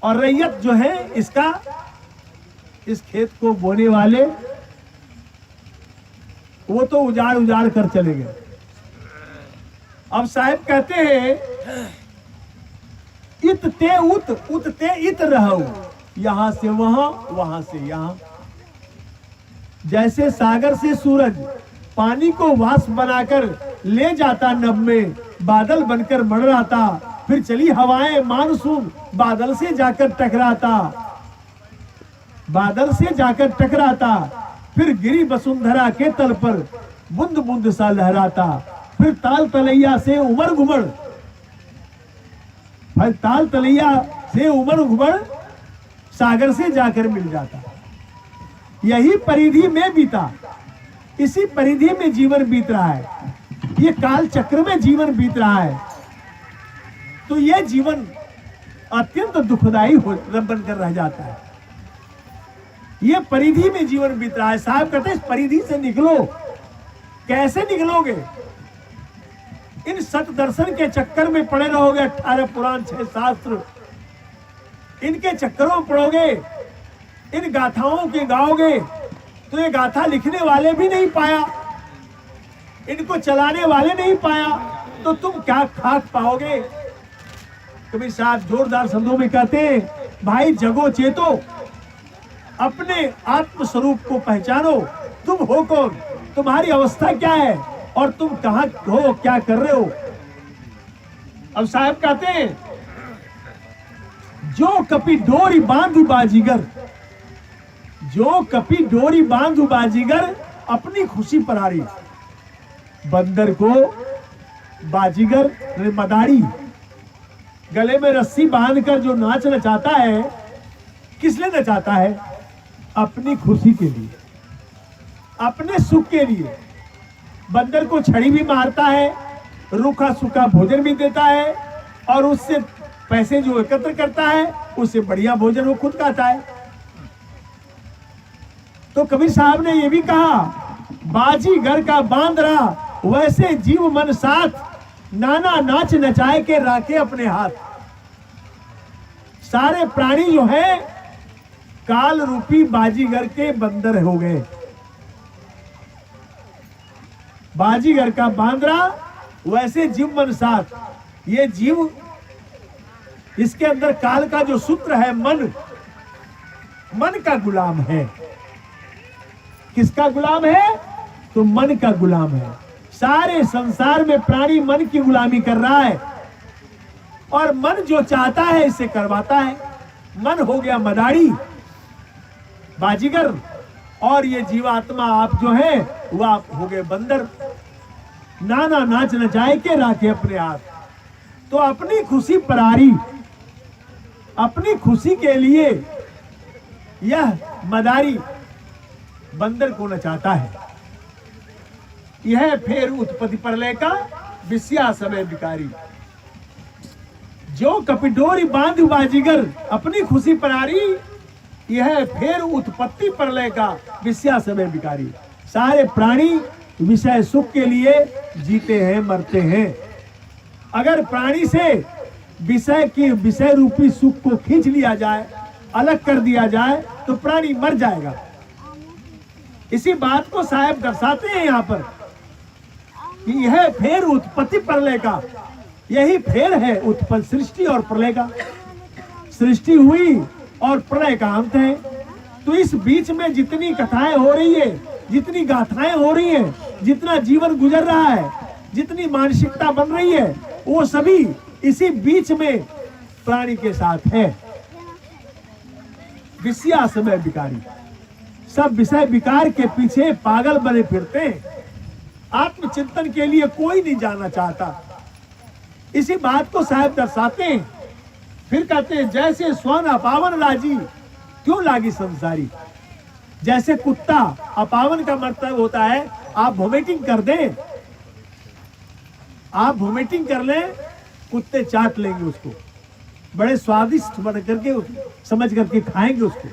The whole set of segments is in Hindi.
और रैयत जो है इसका, इस खेत को बोने वाले वो तो उजाड़ उजाड़ कर चले गए। अब साहब कहते हैं इत ते उत, उत ते इत रहू, यहां से वहां, वहां से यहां। जैसे सागर से सूरज पानी को वाष्प बनाकर ले जाता नभ में, बादल बनकर मंडराता, फिर चली हवाएं मानसून बादल से जाकर टकराता, बादल से जाकर टकराता, फिर गिरी वसुंधरा के तल पर बूंद बूंद सा लहराता, फिर ताल तलैया से उमड़ घुमड़, फिर ताल तलैया से उमड़ घुमड़ सागर से जाकर मिल जाता। यही परिधि में बीता, इसी परिधि में जीवन बीत रहा है, ये काल चक्र में जीवन बीत रहा है। तो यह जीवन अत्यंत दुखदाई बनकर रह जाता है। ये परिधि में जीवन बीत रहा है। साहब कहते हैं इस परिधि से निकलो। कैसे निकलोगे? इन सत दर्शन के चक्कर में पड़े रहोगे, 18 पुराण 6 शास्त्र, इनके चक्करों में पड़ोगे, इन गाथाओं के गाओगे तो ये गाथा लिखने वाले भी नहीं पाया, इनको चलाने वाले नहीं पाया, तो तुम क्या खाक पाओगे? कबीर साहब जोरदार शब्दों में कहते हैं, भाई जगो चेतो, अपने आत्म स्वरूप को पहचानो। तुम हो कौन, तुम्हारी अवस्था क्या है और तुम कहां हो, क्या कर रहे हो? अब साहब कहते हैं जो कपि डोरी बांधु बाजीगर, जो कपि डोरी बांधु बाजीगर अपनी खुशी पर आ रही। बंदर को बाजीगर मदारी गले में रस्सी बांधकर जो नाच नचाता है, किस लिए नचाता है? अपनी खुशी के लिए, अपने सुख के लिए। बंदर को छड़ी भी मारता है, रूखा सूखा भोजन भी देता है, और उससे पैसे जो एकत्र करता है उससे बढ़िया भोजन वो खुद खाता है। तो कबीर साहब ने ये भी कहा, बाजीगर का बांध रहा वैसे जीव मन साथ, नाना नाच नचाए के राखे अपने हाथ। सारे प्राणी जो है काल रूपी बाजीगर के बंदर हो गए। बाजीगर का बांध रहा वैसे जीव मन साथ। ये जीव, इसके अंदर काल का जो सूत्र है मन, मन का गुलाम है। किसका गुलाम है? तो मन का गुलाम है। सारे संसार में प्राणी मन की गुलामी कर रहा है, और मन जो चाहता है इसे करवाता है। मन हो गया मदारी, बाजीगर, और ये जीवात्मा आप जो है वो आप हो गए बंदर। नाना नाच नचाए के राखे अपने आप। तो अपनी खुशी परारी, अपनी खुशी के लिए यह मदारी बंदर को नचाता है। यह फेर उत्पत्ति प्रलय का विस्या समय विकारी। जो कपिडोरी बांध बाजीगर अपनी खुशी परारी, यह फेर उत्पत्ति प्रलय का विस्या समय विकारी। सारे प्राणी विषय सुख के लिए जीते हैं, मरते हैं। अगर प्राणी से विषय रूपी सुख को खींच लिया जाए, अलग कर दिया जाए, तो प्राणी मर जाएगा। इसी बात को साहब दर्शाते हैं यहाँ पर कि यह फेर उत्पत्ति प्रलय का, यही फेर है उत्पत्ति, सृष्टि और प्रलय का। सृष्टि हुई और प्रलय का अंत है। तो इस बीच में जितनी कथाएं हो रही है, जितनी गाथाएं हो रही हैं, जितना जीवन गुजर रहा है, जितनी मानसिकता बन रही है, वो सभी इसी बीच में प्राणी के साथ है। विषया समय विकारी, सब विषय विकार के पीछे पागल बने फिरते हैं। आत्मचिंतन के लिए कोई नहीं जाना चाहता। इसी बात को साहब दर्शाते हैं। फिर कहते हैं, जैसे स्वर्ण अपावन राजी क्यों लागी संसारी। जैसे कुत्ता, अपावन का मतलब होता है आप वोमिटिंग कर दें, आप वोमिटिंग कर लें, कुत्ते चाट लेंगे उसको, बड़े स्वादिष्ट बन करके समझ करके खाएंगे उसको।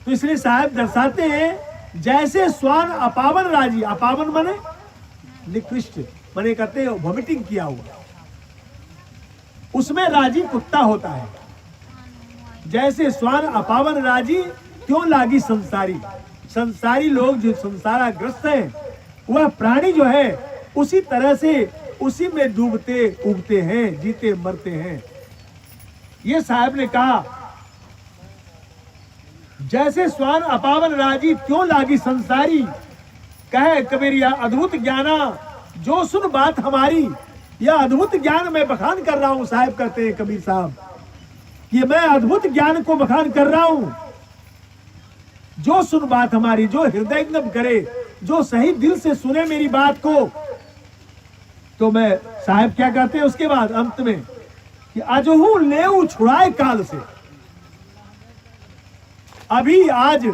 तो इसलिए साहब दर्शाते हैं, जैसे स्वान अपावन राजी, अपावन माने निकृष्ट, माने कहते हैं वोमिटिंग किया हुआ, उसमें राजी कुत्ता होता है। जैसे स्वान अपावन राजी क्यों लागी संसारी। संसारी लोग जो संसारग्रस्त हैं, वह प्राणी जो है उसी तरह से उसी में डूबते उगते हैं, जीते मरते हैं। ये साहब ने कहा, जैसे स्वान अपावन राजी क्यों लागी संसारी, कहे कबीर यह अद्भुत ज्ञाना जो सुन बात हमारी। यह अद्भुत ज्ञान मैं बखान कर रहा हूं, साहब कहते हैं कबीर साहब कि मैं अद्भुत ज्ञान को बखान कर रहा हूं। जो सुन बात हमारी, जो हृदयंगम करे, जो सही दिल से सुने मेरी बात को। तो मैं साहब क्या कहते हैं उसके बाद अंत में कि अजहू लेऊ छुड़ाए काल से। अभी आज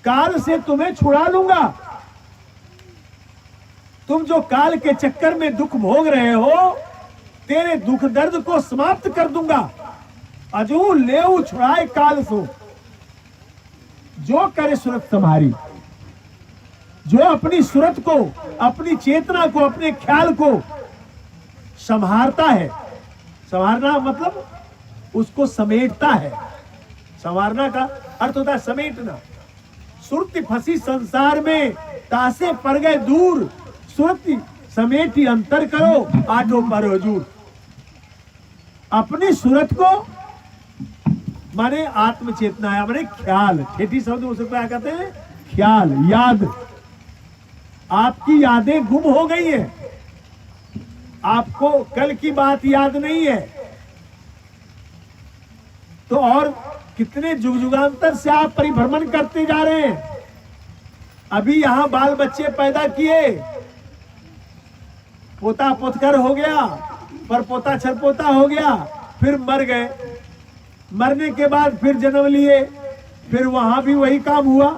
काल से तुम्हें छुड़ा लूंगा। तुम जो काल के चक्कर में दुख भोग रहे हो, तेरे दुख दर्द को समाप्त कर दूंगा। अजहू लेऊ छुड़ाए काल सो, जो करे सूरत तुम्हारी। जो अपनी सूरत को, अपनी चेतना को, अपने ख्याल को संभारता है। संवारना मतलब उसको समेटता है। संवारना का अर्थ होता है समेटना। सुरती फंसी संसार में, तासे पड़ गए दूर। सुरती समेटी अंतर करो, आठों पर हजूर। अपनी सूरत को माने आत्मचेतना है, माने ख्याल। ठेठी शब्द उसे क्या कहते हैं? ख्याल, याद। आपकी यादें गुम हो गई है, आपको कल की बात याद नहीं है। तो और कितने जुगांतर से आप परिभ्रमण करते जा रहे हैं। अभी यहां बाल बच्चे पैदा किए, पोता पोतकर हो गया, पर पोता छरपोता हो गया, फिर मर गए। मरने के बाद फिर जन्म लिए, फिर वहां भी वही काम हुआ।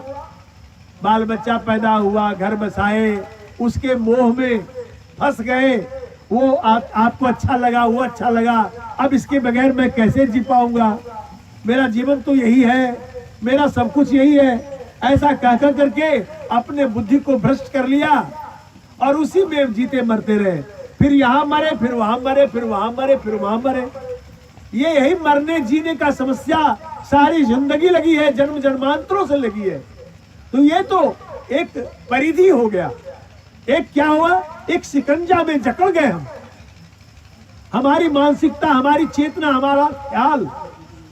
बाल बच्चा पैदा हुआ, घर बसाए, उसके मोह में फंस गए। वो आपको अच्छा लगा, वो अच्छा लगा, अब इसके बगैर मैं कैसे जी पाऊंगा, मेरा जीवन तो यही है, मेरा सब कुछ यही है। ऐसा कहकर करके अपने बुद्धि को भ्रष्ट कर लिया और उसी में जीते मरते रहे। फिर यहाँ मरे, फिर वहां मरे, फिर वहां मरे, फिर वहां मरे। ये यही मरने जीने का समस्या सारी जिंदगी लगी है, जन्म जन्मांतरों से लगी है। तो ये तो एक परिधि हो गया। एक क्या हुआ, एक शिकंजा में जकड़ गए हम। हमारी मानसिकता, हमारी चेतना, हमारा ख्याल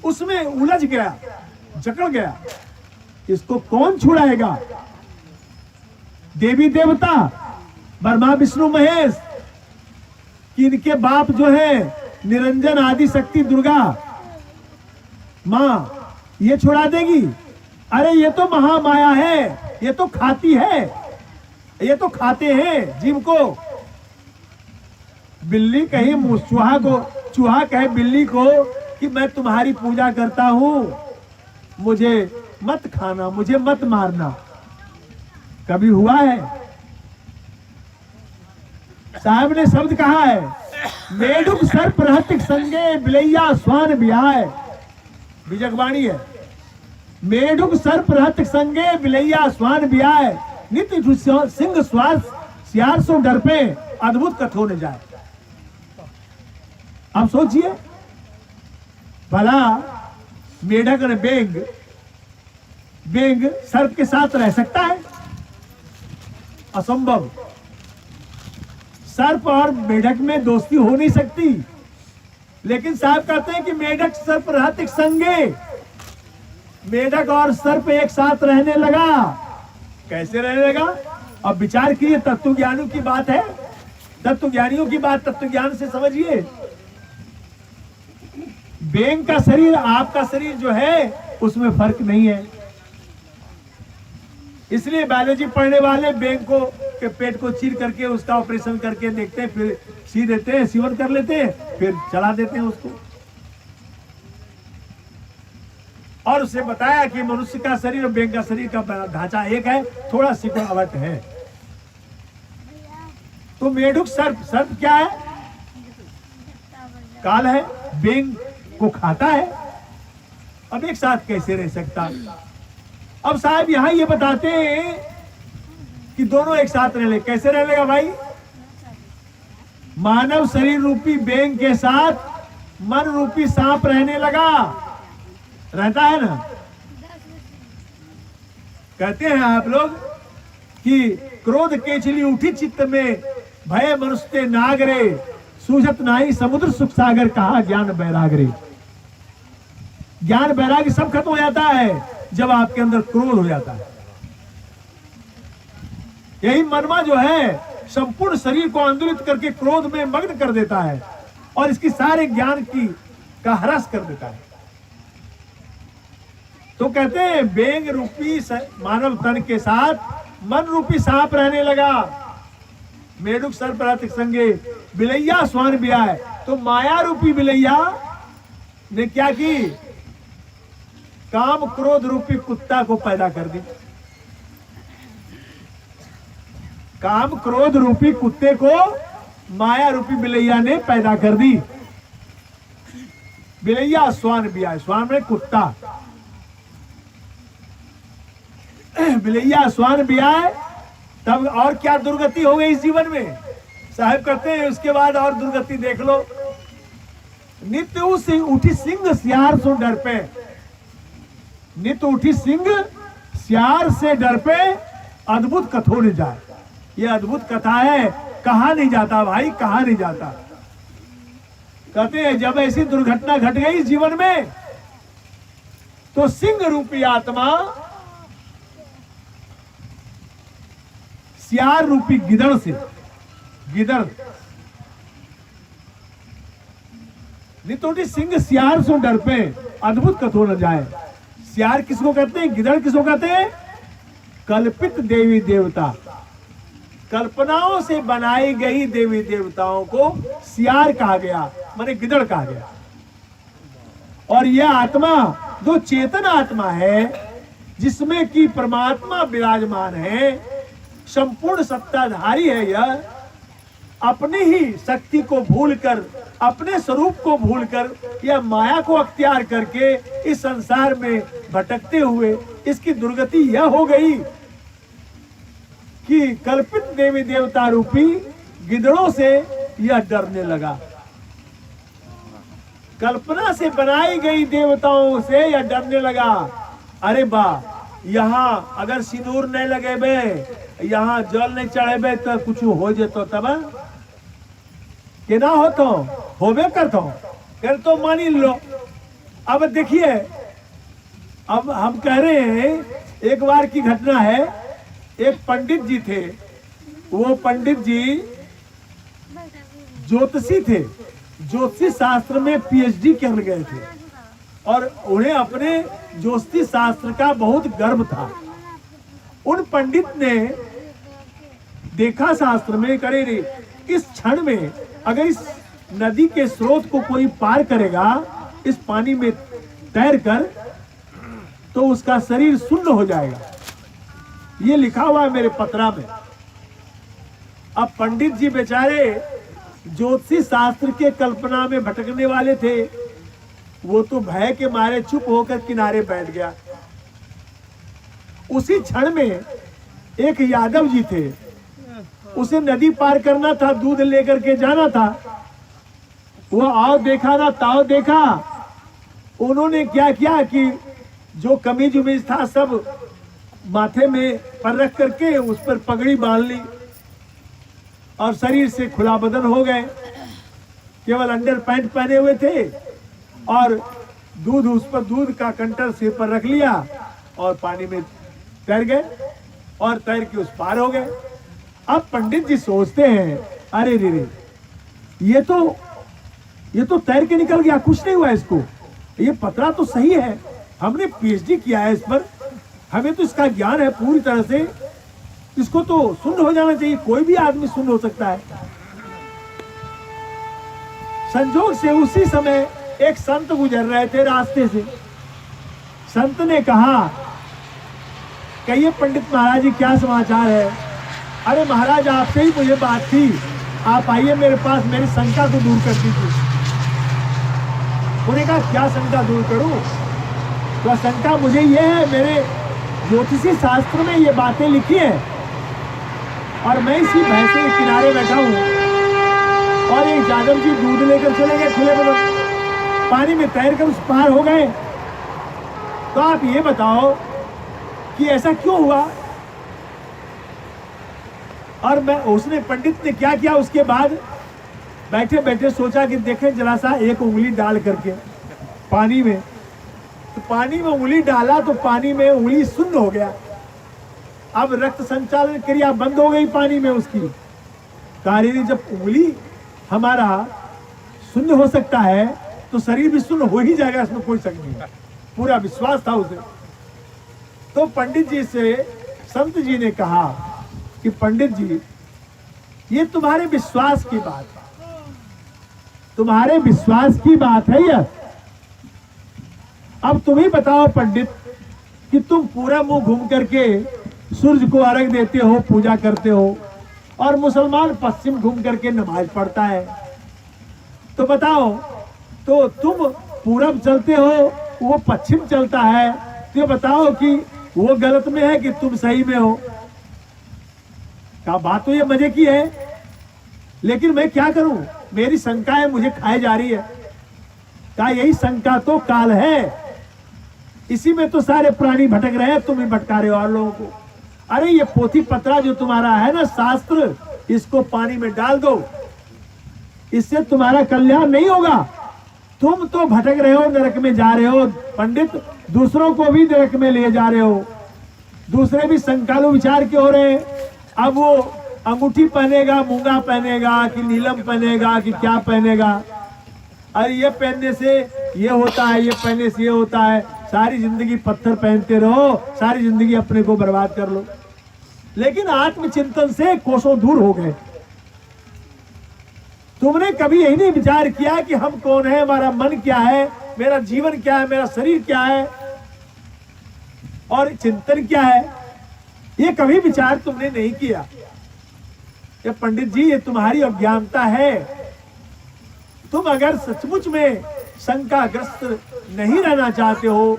उसमें उलझ गया, जकड़ गया। इसको कौन छुड़ाएगा? देवी देवता, ब्रह्मा विष्णु महेश, इनके बाप जो है निरंजन आदि शक्ति दुर्गा मां, ये छुड़ा देगी? अरे ये तो महामाया है, ये तो खाती है, ये तो खाते हैं जीव को। बिल्ली कहीं चूहा को, चूहा कहे बिल्ली को कि मैं तुम्हारी पूजा करता हूं, मुझे मत खाना, मुझे मत मारना। कभी हुआ है? साहब ने शब्द कहा है, मेढुक सर्प रहतिक संगे बिलैया स्वान बिहाय। बिजगवाणी है। मेढुक सर्प रहतिक संगे बिलैया स्वान बिहाय, नित्य सिंह स्वास सियार सो डर पे, अद्भुत कथो न जाए। आप सोचिए, भला मेढक और बेंग सर्प के साथ रह सकता है? असंभव। सर्प और मेढक में दोस्ती हो नहीं सकती। लेकिन साहब कहते हैं कि मेढक सर्प रहतिक संगे, मेढक और सर्प एक साथ रहने लगा। कैसे रहने लगा? अब विचार कीजिए, तत्वज्ञानियों की बात है, तत्वज्ञानियों की बात तत्वज्ञान से समझिए। बेंग का शरीर, आपका शरीर जो है उसमें फर्क नहीं है। इसलिए बायोलॉजी पढ़ने वाले बेंग को के पेट को चीर करके उसका ऑपरेशन करके देखते हैं, फिर सी देते हैं, सीवन कर लेते हैं, फिर चला देते हैं उसको। और उसे बताया कि मनुष्य का शरीर और बेंग का शरीर का ढांचा एक है, थोड़ा सिकुड़ावट है। तो मेढुक सर्प क्या है? काल है, बेंग को खाता है। अब एक साथ कैसे रह सकता? अब साहब यहां ये बताते हैं कि दोनों एक साथ रह ले। कैसे रह लेगा भाई? मानव शरीर रूपी बेंग के साथ मन रूपी सांप रहने लगा। रहता है ना। कहते हैं आप लोग कि क्रोध केचली उठी चित्त में, भय मनुष्य नागरे, सूझत नाही समुद्र सुख सागर, कहा ज्ञान वैरागरे। ज्ञान वैराग्य सब खत्म हो जाता है जब आपके अंदर क्रोध हो जाता है। यही मनमा जो है संपूर्ण शरीर को आंदोलित करके क्रोध में मग्न कर देता है और इसकी सारे ज्ञान की का ह्रास कर देता है। तो कहते हैं बेंग रूपी मानव तन के साथ मन रूपी सांप रहने लगा, मेढक सर्प संगे बिलैया स्वान ब्याह। तो माया रूपी बिलैया ने क्या की, काम क्रोध रूपी कुत्ता को पैदा कर दी। काम क्रोध रूपी कुत्ते को माया रूपी बिलैया ने पैदा कर दी। बिलैया स्वान ब्याह, स्वान में कुत्ता, बिलैया स्वान ब्याह। तब और क्या दुर्गति हो गई इस जीवन में, साहब करते हैं उसके बाद और दुर्गति देख लो। नित्य उसी उठी सिंह सियार सो डर पे, नित्य उठी सिंह सियार से डर पे, अद्भुत कथो न जाए। ये अद्भुत कथा है, कहा नहीं जाता भाई, कहा नहीं जाता। कहते हैं जब ऐसी दुर्घटना घट गई जीवन में तो सिंह रूपी आत्मा सियार रूपी गिदड़ से, गिदड़ नितोटी सिंह सियार सो डर पे, अद्भुत कथो न जाए। सियार किसको कहते हैं, गिदड़ किसको कहते हैं, कल्पित देवी देवता, कल्पनाओं से बनाई गई देवी देवताओं को सियार कहा गया, माने गिदड़ कहा गया। और यह आत्मा जो चेतन आत्मा है, जिसमें कि परमात्मा विराजमान है, संपूर्ण सत्ताधारी है, यह अपनी ही शक्ति को भूलकर, अपने स्वरूप को भूलकर, यह माया को अख्तियार करके इस संसार में भटकते हुए इसकी दुर्गति यह हो गई कि कल्पित देवी देवता रूपी गिदड़ों से यह डरने लगा। कल्पना से बनाई गई देवताओं से यह डरने लगा। अरे बा, यहाँ अगर सिंदूर नहीं लगेबे, यहाँ जल नहीं चढ़ेबे तो कुछ हो जेतो, तब के ना हो तो होबे करतो, कर तो मानी लो। अब देखिए, अब हम कह रहे हैं एक बार की घटना है। एक पंडित जी थे, वो पंडित जी ज्योतिषी थे, ज्योतिषी शास्त्र में पीएचडी कर गए थे और उन्हें अपने ज्योतिषी शास्त्र का बहुत गर्व था। उन पंडित ने देखा शास्त्र में, करे रे इस क्षण में अगर इस नदी के स्रोत को कोई पार करेगा इस पानी में तैर कर, तो उसका शरीर शून्य हो जाएगा। ये लिखा हुआ है मेरे पत्रा में। अब पंडित जी बेचारे ज्योतिषी शास्त्र के कल्पना में भटकने वाले थे, वो तो भय के मारे चुप होकर किनारे बैठ गया। उसी क्षण में एक यादव जी थे, उसे नदी पार करना था, दूध लेकर के जाना था। वो आओ देखा ना ताओ देखा। उन्होंने क्या किया कि जो कमीज उमीज था सब माथे में पर रख करके उस पर पगड़ी बांध ली और शरीर से खुला बदन हो गए। केवल अंडर पैंट पहने हुए थे और दूध, उस पर दूध का कंटर सिर पर रख लिया और पानी में तैर गए और तैर के उस पार हो गए। अब पंडित जी सोचते हैं, अरे रे रे, ये तो तैर के निकल गया, कुछ नहीं हुआ इसको, ये पतरा तो सही है, हमने पीएचडी किया है इस पर, हमें तो इसका ज्ञान है पूरी तरह से, इसको तो शून्य हो जाना चाहिए, कोई भी आदमी शून्य हो सकता है। संजोग से उसी समय एक संत गुजर रहे थे रास्ते से। संत ने कहा, कहिए पंडित महाराज जी क्या समाचार है। अरे महाराज आपसे ही मुझे बात थी, आप आइए मेरे पास, मेरी शंका को दूर कर दीजिए। उन्होंने कहा क्या शंका दूर करूं? तो शंका मुझे ये है, मेरे ज्योतिषी शास्त्र में ये बातें लिखी है और मैं इसी भैंस के किनारे बैठा हूँ और एक यादव जी दूध लेकर चले गए खुले बदन, पानी में तैर कर उस पार हो गए तो आप ये बताओ कि ऐसा क्यों हुआ। और मैं उसने पंडित ने क्या किया, उसके बाद बैठे बैठे सोचा कि देखें जरा सा एक उंगली डाल करके पानी में, तो पानी में उंगली डाला तो पानी में उंगली शून्य हो गया। अब रक्त संचालन क्रिया बंद हो गई पानी में उसकी। कार्य जब उंगली हमारा शून्य हो सकता है तो शरीर भी शून्य हो ही जाएगा, इसमें कोई शक नहीं। पूरा विश्वास था उसे। तो पंडित जी से संत जी ने कहा कि पंडित जी, ये तुम्हारे विश्वास की बात है, तुम्हारे विश्वास की बात है यह। अब तुम ही बताओ पंडित कि तुम पूरा मुंह घूम करके सूर्य को अर्घ देते हो, पूजा करते हो, और मुसलमान पश्चिम घूम करके नमाज पढ़ता है। तो बताओ, तो तुम पूरब चलते हो, वो पश्चिम चलता है, तो ये बताओ कि वो गलत में है कि तुम सही में हो। क्या बात तो ये मजे की है, लेकिन मैं क्या करूं, मेरी शंका है मुझे खाए जा रही है। क्या यही शंका तो काल है, इसी में तो सारे प्राणी भटक रहे हैं, तुम ही भटका रहे हो और लोगों को। अरे ये पोथी पत्रा जो तुम्हारा है ना, शास्त्र, इसको पानी में डाल दो, इससे तुम्हारा कल्याण नहीं होगा। तुम तो भटक रहे हो, नरक में जा रहे हो पंडित, दूसरों को भी नरक में ले जा रहे हो। दूसरे भी संकालु विचार के हो रहे हैं। अब वो अंगूठी पहनेगा, मूंगा पहनेगा, कि नीलम पहनेगा, कि क्या पहनेगा। अरे ये पहनने से ये होता है, ये पहनने से ये होता है। सारी जिंदगी पत्थर पहनते रहो, सारी जिंदगी अपने को बर्बाद कर लो। लेकिन आत्मचिंतन से कोसों दूर हो गए। तुमने कभी यही नहीं विचार किया कि हम कौन है, हमारा मन क्या है, मेरा जीवन क्या है, मेरा शरीर क्या है, और चिंतन क्या है। ये कभी विचार तुमने नहीं किया। ये पंडित जी, ये तुम्हारी अज्ञानता है। तुम अगर सचमुच में शंकाग्रस्त नहीं रहना चाहते हो,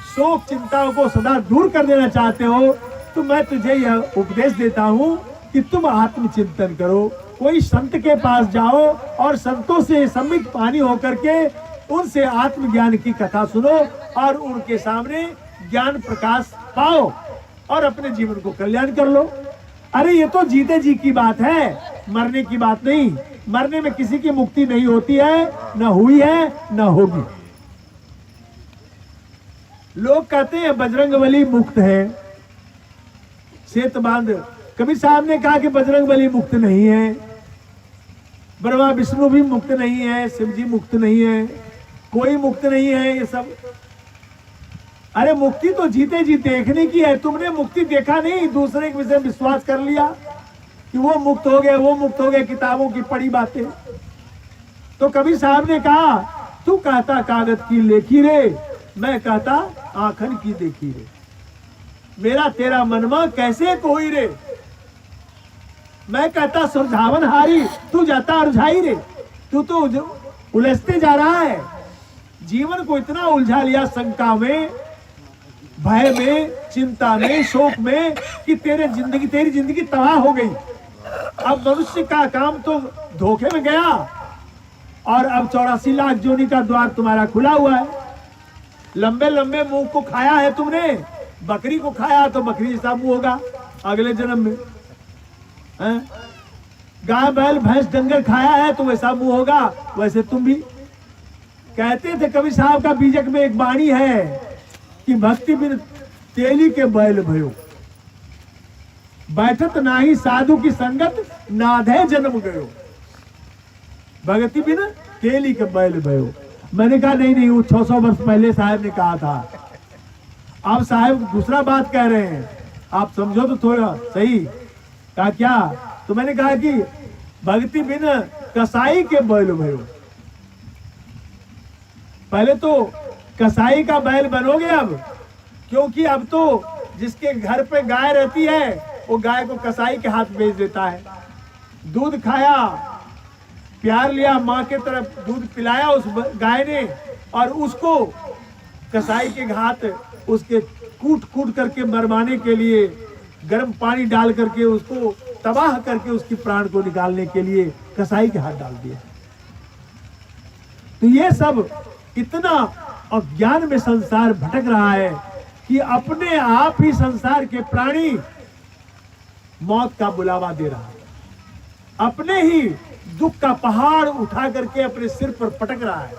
शोक चिंताओं को सदा दूर कर देना चाहते हो, तो मैं तुझे यह उपदेश देता हूं कि तुम आत्मचिंतन करो। कोई संत के पास जाओ और संतों से सम्मिलित पानी होकर के उनसे आत्मज्ञान की कथा सुनो और उनके सामने ज्ञान प्रकाश पाओ और अपने जीवन को कल्याण कर लो। अरे ये तो जीते जी की बात है, मरने की बात नहीं। मरने में किसी की मुक्ति नहीं होती है, न हुई है, न होगी। लोग कहते हैं बजरंगबली मुक्त है, सेत बांध। कबीर साहब ने कहा कि बजरंगबली मुक्त नहीं है, ब्रह्मा विष्णु भी मुक्त नहीं है, शिव जी मुक्त नहीं है, कोई मुक्त नहीं है। ये सब अरे मुक्ति तो जीते जी देखने की है। तुमने मुक्ति देखा नहीं, दूसरे के विषय विश्वास कर लिया कि वो मुक्त हो गए, वो मुक्त हो गए, किताबों की पढ़ी बातें। तो कबीर साहब ने कहा, तू कहता कागज की लेखी रे, मैं कहता आंखन की देखी रे। मेरा तेरा मनमा कैसे कोई रे, मैं कहता सुरझावन हारी, तू जाता उलझाई रे। तू तो उलझते जा रहा है, जीवन को इतना उलझा लिया शंका में, भय में, चिंता में, शोक में, कि तेरी जिंदगी तबाह हो गई। अब मनुष्य का काम तो धोखे में गया और अब 84 लाख जोनी का द्वार तुम्हारा खुला हुआ है। लंबे लंबे मुंह को खाया है तुमने, बकरी को खाया तो बकरी जैसा मुंह होगा अगले जन्म में। गाय बैल भैंस डंगर खाया है तो वैसा मुंह होगा, वैसे तुम भी। कहते थे कबीर साहब का बीजक में एक वाणी है कि भक्ति बिन तेली के बैल भयो, बैठत नाही साधु की संगत, नाधे जन्म गयो। भक्ति बिन तेली के बैल भयो। मैंने कहा नहीं नहीं, वो 600 वर्ष पहले साहब ने कहा था, अब साहब दूसरा बात कह रहे हैं, आप समझो तो थोड़ा सही। कहा क्या? तो मैंने कहा कि भक्ति बिन कसाई के बैल भयो। पहले तो कसाई का बैल बनोगे अब, क्योंकि अब तो जिसके घर पे गाय रहती है वो गाय को कसाई के हाथ बेच देता है। दूध खाया, प्यार लिया, माँ के तरफ दूध पिलाया उस गाय ने, और उसको कसाई के हाथ उसके कूट कूट करके मरवाने के लिए, गर्म पानी डाल करके उसको तबाह करके उसकी प्राण को निकालने के लिए कसाई के हाथ डाल दिया। तो ये सब इतना अज्ञान में संसार भटक रहा है कि अपने आप ही संसार के प्राणी मौत का बुलावा दे रहा है, अपने ही दुख का पहाड़ उठा करके अपने सिर पर पटक रहा है।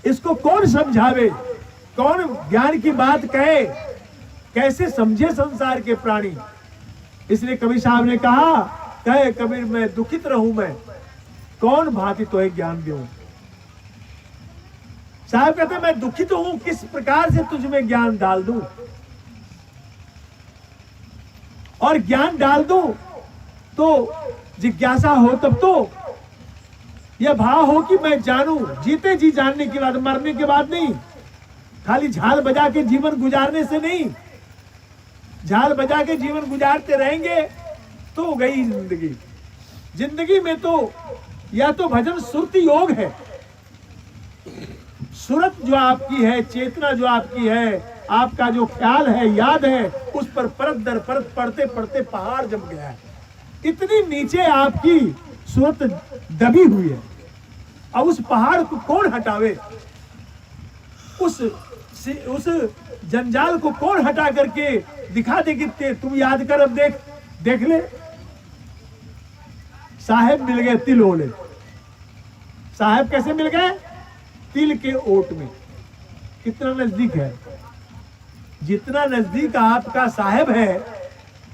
इसको कौन समझावे, कौन ज्ञान की बात कहे, कैसे समझे संसार के प्राणी। इसलिए कबीर साहब ने कहा, कहे कबीर मैं दुखित रहूं, मैं कौन भांति तो एक ज्ञान दूं। साहब कहते मैं दुखित हूं, किस प्रकार से तुझ में ज्ञान डाल दूं, और ज्ञान डाल दूं तो जिज्ञासा हो, तब तो यह भाव हो कि मैं जानूं, जीते जी जानने के बाद, मरने के बाद नहीं, खाली झाल बजा के जीवन गुजारने से नहीं। झाल बजा के जीवन गुजारते रहेंगे तो गई जिंदगी। जिंदगी में तो या तो भजन सुरति योग है, सुरत जो आपकी है, चेतना जो आपकी है, आपका जो ख्याल है, याद है, उस पर परत दर परत पढ़ते पढ़ते पहाड़ जम गया है। इतनी नीचे आपकी सुरत दबी हुई है। अब उस पहाड़ को कौन हटावे, उस जंजाल को कौन हटा करके दिखा दे कि तुम याद कर, अब देख ले। साहेब मिल गए तिल ओले। साहेब कैसे मिल गए? तिल के ओट में। कितना नजदीक है, जितना नजदीक आपका साहेब है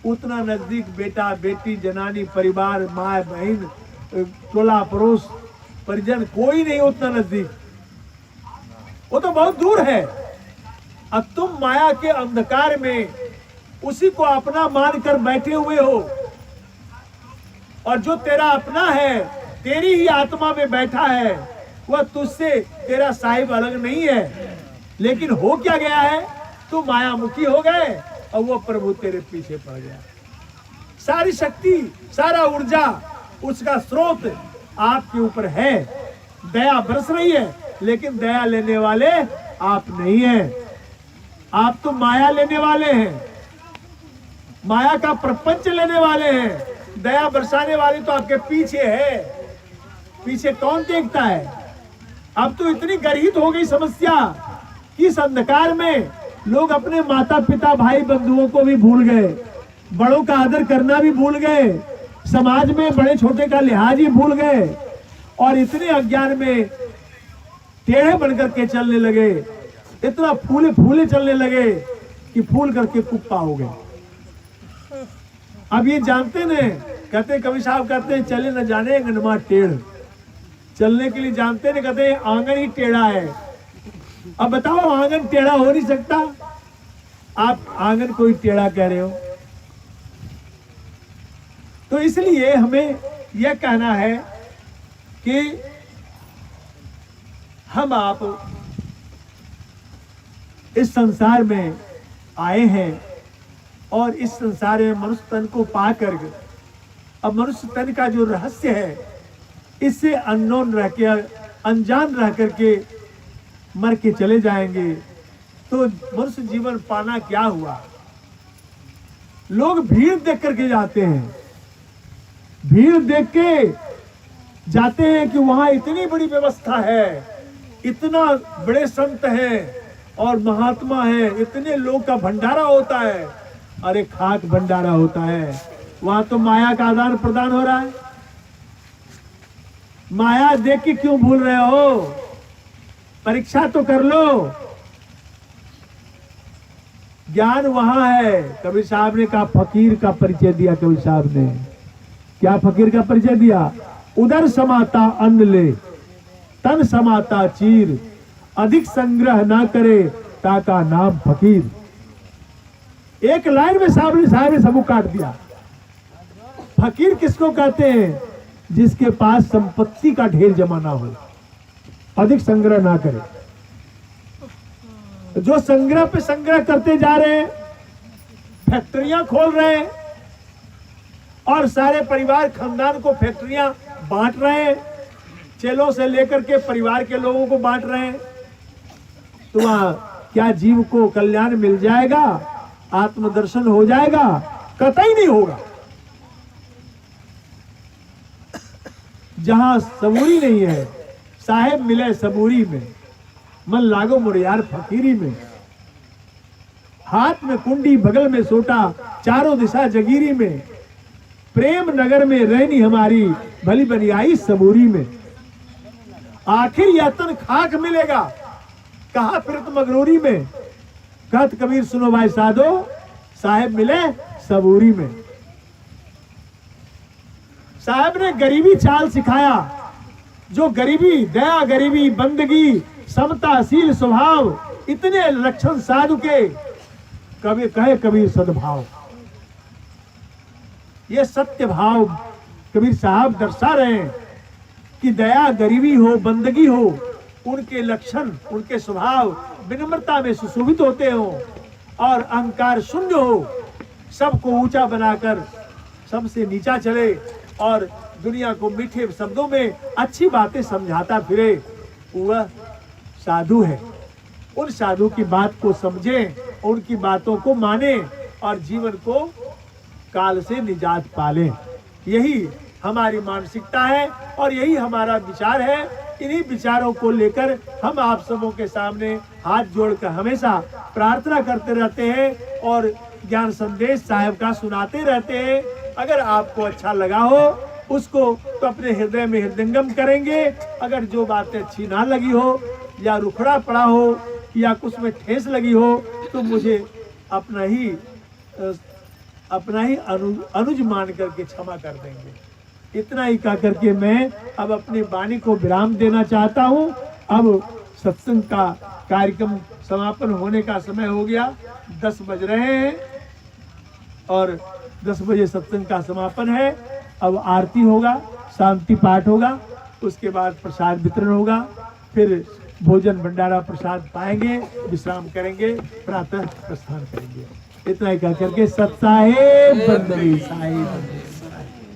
उतना नजदीक बेटा बेटी, जनानी, परिवार, माँ बहन, टोला पड़ोस, परिजन, कोई नहीं उतना नजदीक, वो तो बहुत दूर है। अब तुम माया के अंधकार में उसी को अपना मानकर बैठे हुए हो, और जो तेरा अपना है, तेरी ही आत्मा में बैठा है, वह तुझसे तेरा साहिब अलग नहीं है। लेकिन हो क्या गया है, तू मायामुखी हो गए और वो प्रभु तेरे पीछे पड़ गया। सारी शक्ति, सारा ऊर्जा, उसका स्रोत आपके ऊपर है। दया बरस रही है, लेकिन दया लेने वाले आप नहीं हैं। आप तो माया लेने वाले हैं, माया का प्रपंच लेने वाले हैं। दया बरसाने वाले तो आपके पीछे है। पीछे कौन देखता है? अब तो इतनी गर्हित हो गई समस्या कि इस अंधकार में लोग अपने माता पिता, भाई बंधुओं को भी भूल गए, बड़ों का आदर करना भी भूल गए, समाज में बड़े छोटे का लिहाज ही भूल गए, और इतने अज्ञान में टेढ़े बनकर के चलने लगे, इतना फूले फूले चलने लगे कि फूल करके कुप्पा हो गए। अब ये जानते न, कहते कवि साहब कहते चले न जाने गनमा टेढ़, चलने के लिए जानते न, कहते आंगन ही टेढ़ा है। अब बताओ, आंगन टेढ़ा हो नहीं सकता, आप आंगन कोई टेढ़ा कह रहे हो। तो इसलिए हमें यह कहना है कि हम आप इस संसार में आए हैं, और इस संसार में मनुष्य तन को पाकर, अब मनुष्य तन का जो रहस्य है, इससे अननोन रह के, अनजान रह करके मर के चले जाएंगे, तो मनुष्य जीवन पाना क्या हुआ। लोग भीड़ देख करके जाते हैं, भीड़ देख के जाते हैं कि वहां इतनी बड़ी व्यवस्था है, इतना बड़े संत हैं और महात्मा है, इतने लोग का भंडारा होता है। अरे खाक भंडारा होता है, वहां तो माया का आदान प्रदान हो रहा है। माया देख के क्यों भूल रहे हो? परीक्षा तो कर लो। ज्ञान वहां है। कबीर साहब ने कहा, फकीर का परिचय दिया कबीर साहब ने। क्या फकीर का परिचय दिया? उदर समाता अन्न ले, तन समाता चीर, अधिक संग्रह ना करे, ताका नाम फकीर। एक लाइन में साहब ने सबको काट दिया। फकीर किसको कहते हैं? जिसके पास संपत्ति का ढेर जमा ना हो, अधिक संग्रह ना करे। जो संग्रह पे संग्रह करते जा रहे हैं, फैक्ट्रियां खोल रहे हैं, और सारे परिवार खानदान को फैक्ट्रियां बांट रहे हैं, चेलों से लेकर के परिवार के लोगों को बांट रहे हैं, तो वहां क्या जीव को कल्याण मिल जाएगा? आत्मदर्शन हो जाएगा? कतई नहीं होगा। जहां सबूरी नहीं है, साहेब मिले सबूरी में, मन लागो मुरियार फकीरी में। हाथ में कुंडी बगल में सोटा, चारों दिशा जगीरी में। प्रेम नगर में रहनी हमारी, भली बनी आई सबूरी में। आखिर यह तन खाक मिलेगा, कहा फिरत मगरूरी में। कहत कबीर सुनो भाई साधो, साहेब मिले सबूरी में। साहब ने गरीबी चाल सिखाया, जो गरीबी, दया, गरीबी, बंदगी, समता, शील स्वभाव, इतने लक्षण साधु के, कभी कहे कबीर सद्भाव। ये सत्य भाव कबीर साहब दर्शा रहे हैं कि दया, गरीबी हो, बंदगी हो, उनके लक्षण, उनके स्वभाव विनम्रता में सुशोभित होते हो और अहंकार शून्य हो, सबको ऊंचा बनाकर सबसे नीचा चले और दुनिया को मीठे शब्दों में अच्छी बातें समझाता फिरे, वह साधु है। उन साधु की बात को समझें, उनकी बातों को माने और जीवन को काल से निजात पालें। यही हमारी मानसिकता है और यही हमारा विचार है। इन्हीं विचारों को लेकर हम आप सबों के सामने हाथ जोड़कर हमेशा प्रार्थना करते रहते हैं और ज्ञान संदेश साहब का सुनाते रहते हैं। अगर आपको अच्छा लगा हो उसको तो अपने हृदय में हृदयंगम करेंगे। अगर जो बातें अच्छी ना लगी हो या रुखड़ा पड़ा हो या कुछ में ठेस लगी हो तो मुझे अपना ही अनुज मान करके क्षमा कर देंगे। इतना ही कह करके मैं अब अपनी वाणी को विराम देना चाहता हूँ। अब सत्संग का कार्यक्रम समापन होने का समय हो गया, 10 बज रहे हैं और 10 बजे सत्संग का समापन है। अब आरती होगा, शांति पाठ होगा, उसके बाद प्रसाद वितरण होगा, फिर भोजन भंडारा प्रसाद पाएंगे, विश्राम करेंगे, प्रातः प्रस्थान करेंगे। इतना ही कह करके सत साहेब बंदगी साहेब।